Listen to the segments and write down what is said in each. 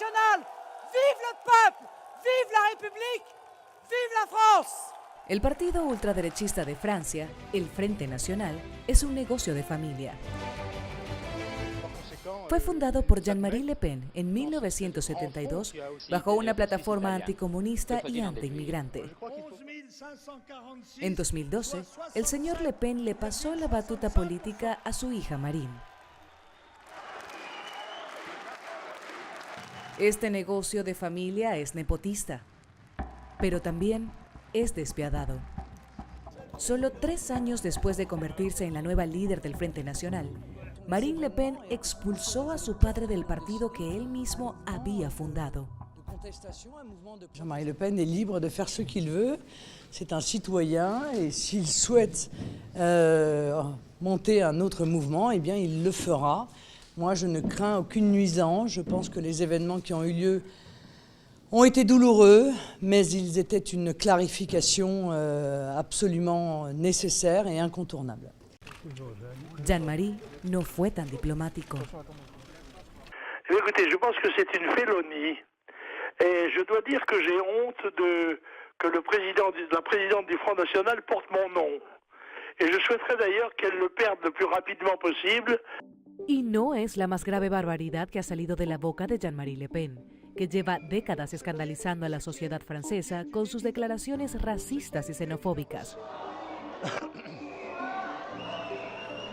Nacional! Vive le peuple! Vive la République! Vive la France! El partido ultraderechista de Francia, el Frente Nacional, es un negocio de familia. Fue fundado por Jean-Marie Le Pen en 1972 bajo una plataforma anticomunista y antiinmigrante. En 2012, el señor Le Pen le pasó la batuta política a su hija Marine. Este negocio de familia es nepotista, pero también es despiadado. Solo 3 años después de convertirse en la nueva líder del Frente Nacional, Marine Le Pen expulsó a su padre del partido que él mismo había fundado. Jean-Marie Le Pen est libre de faire ce qu'il veut. C'est un citoyen et s'il souhaite monter un autre mouvement, eh bien il le fera. Moi, je ne crains aucune nuisance. Je pense que les événements qui ont eu lieu ont été douloureux, mais ils étaient une clarification absolument nécessaire et incontournable. Jean-Marie no fue tan diplomático. Écoutez, je pense que c'est une félonie. Et je dois dire que j'ai honte que la présidente du Front National porte mon nom. Et je souhaiterais d'ailleurs qu'elle le perde le plus rapidement possible. Y no es la más grave barbaridad que ha salido de la boca de Jean-Marie Le Pen, que lleva décadas escandalizando a la sociedad francesa con sus declaraciones racistas y xenofóbicas,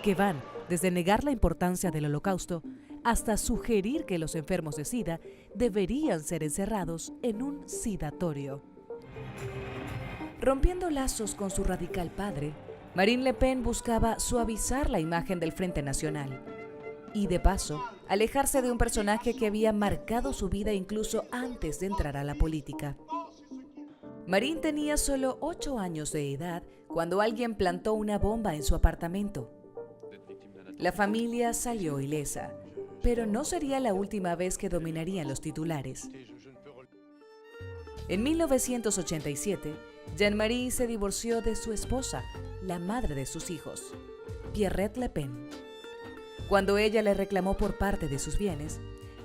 que van desde negar la importancia del Holocausto hasta sugerir que los enfermos de SIDA deberían ser encerrados en un sidatorio. Rompiendo lazos con su radical padre, Marine Le Pen buscaba suavizar la imagen del Frente Nacional y, de paso, alejarse de un personaje que había marcado su vida incluso antes de entrar a la política. Marine tenía solo 8 años de edad cuando alguien plantó una bomba en su apartamento. La familia salió ilesa, pero no sería la última vez que dominarían los titulares. En 1987, Jean-Marie se divorció de su esposa, la madre de sus hijos, Pierrette Le Pen. Cuando ella le reclamó por parte de sus bienes,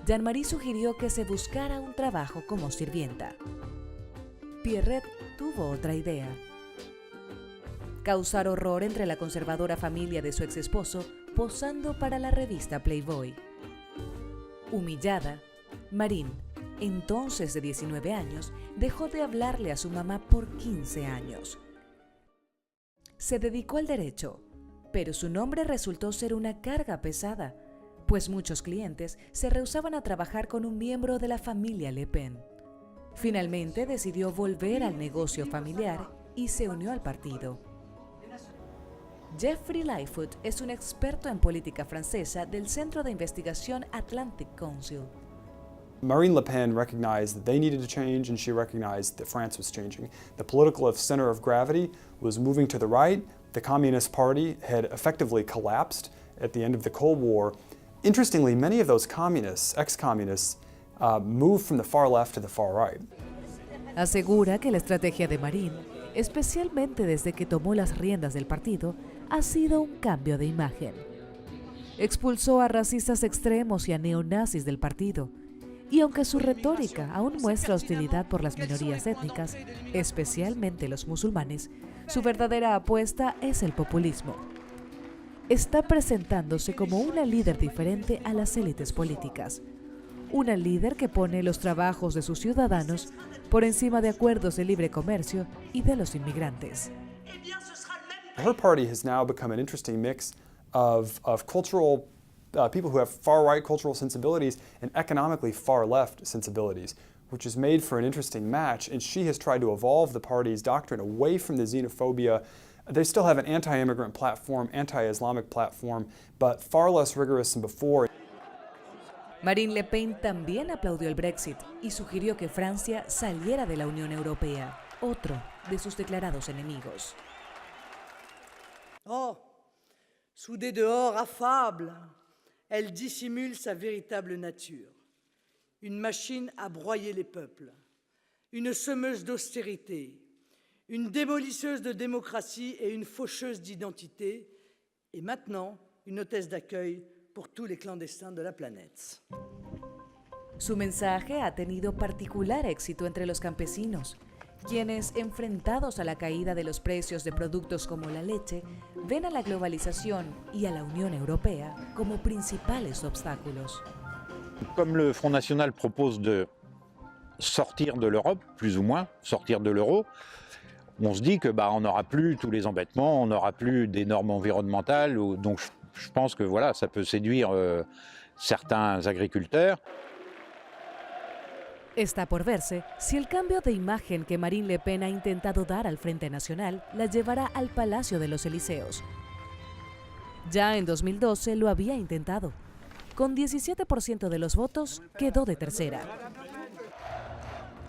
Jean-Marie sugirió que se buscara un trabajo como sirvienta. Pierrette tuvo otra idea: causar horror entre la conservadora familia de su exesposo posando para la revista Playboy. Humillada, Marine, entonces de 19 años, dejó de hablarle a su mamá por 15 años. Se dedicó al derecho, pero su nombre resultó ser una carga pesada, pues muchos clientes se rehusaban a trabajar con un miembro de la familia Le Pen. Finalmente decidió volver al negocio familiar y se unió al partido. Jeffrey Lightfoot es un experto en política francesa del Centro de Investigación Atlantic Council. Marine Le Pen recognized that they needed to change, and she recognized that France was changing. The political center of gravity was moving to the right. The Communist Party had effectively collapsed at the end of the Cold War. Interestingly, many of those communists, ex-communists, moved from the far left to the far right. Asegura que la estrategia de Marine, especialmente desde que tomó las riendas del partido, ha sido un cambio de imagen. Expulsó a racistas extremos y a neonazis del partido, y aunque su retórica aún muestra hostilidad por las minorías étnicas, especialmente los musulmanes, su verdadera apuesta es el populismo. Está presentándose como una líder diferente a las élites políticas, una líder que pone los trabajos de sus ciudadanos por encima de acuerdos de libre comercio y de los inmigrantes. Her party has now become an interesting mix of cultural people who have far-right cultural sensibilities and economically far-left sensibilities, which has made for an interesting match, and she has tried to evolve the party's doctrine away from the xenophobia. They still have an anti-immigrant platform, anti-Islamic platform, but far less rigorous than before. Marine Le Pen también aplaudió el Brexit y sugirió que Francia saliera de la Unión Europea, otro de sus declarados enemigos. Oh, sous des dehors affables, elle dissimule sa véritable nature. Une machine à broyer les peuples, une semeuse d'austérité, une démolisseuse de démocratie et une faucheuse d'identité, et maintenant une hôtesse d'accueil pour tous les clandestins de la planète. Su mensaje ha tenido particular éxito entre los campesinos, quienes, enfrentados a la caída de los precios de productos como la leche, ven a la globalización y a la Unión Europea como principales obstáculos. Comme le Front National propose de sortir de l'Europe, plus ou moins, sortir de l'euro, on se dit que on n'aura plus tous les embêtements, on n'aura plus des normes environnementales, donc je pense que voilà, ça peut séduire certains agriculteurs. Está por verse si el cambio de imagen que Marine Le Pen ha intentado dar al Frente Nacional la llevará al Palacio de los Elíseos. Ya en 2012 lo había intentado. Con 17% de los votos, quedó de tercera.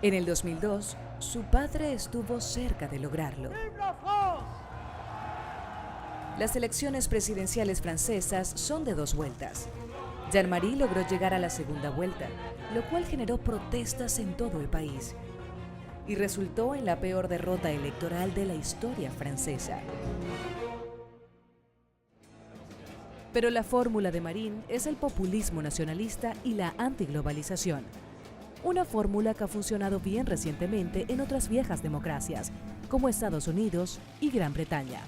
En el 2002, su padre estuvo cerca de lograrlo. Las elecciones presidenciales francesas son de 2 vueltas. Jean-Marie logró llegar a la segunda vuelta, lo cual generó protestas en todo el país y resultó en la peor derrota electoral de la historia francesa. Pero la fórmula de Marine es el populismo nacionalista y la antiglobalización. Una fórmula que ha funcionado bien recientemente en otras viejas democracias, como Estados Unidos y Gran Bretaña.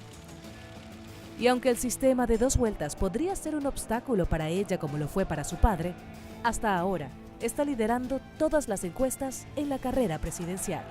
Y aunque el sistema de 2 vueltas podría ser un obstáculo para ella como lo fue para su padre, hasta ahora está liderando todas las encuestas en la carrera presidencial.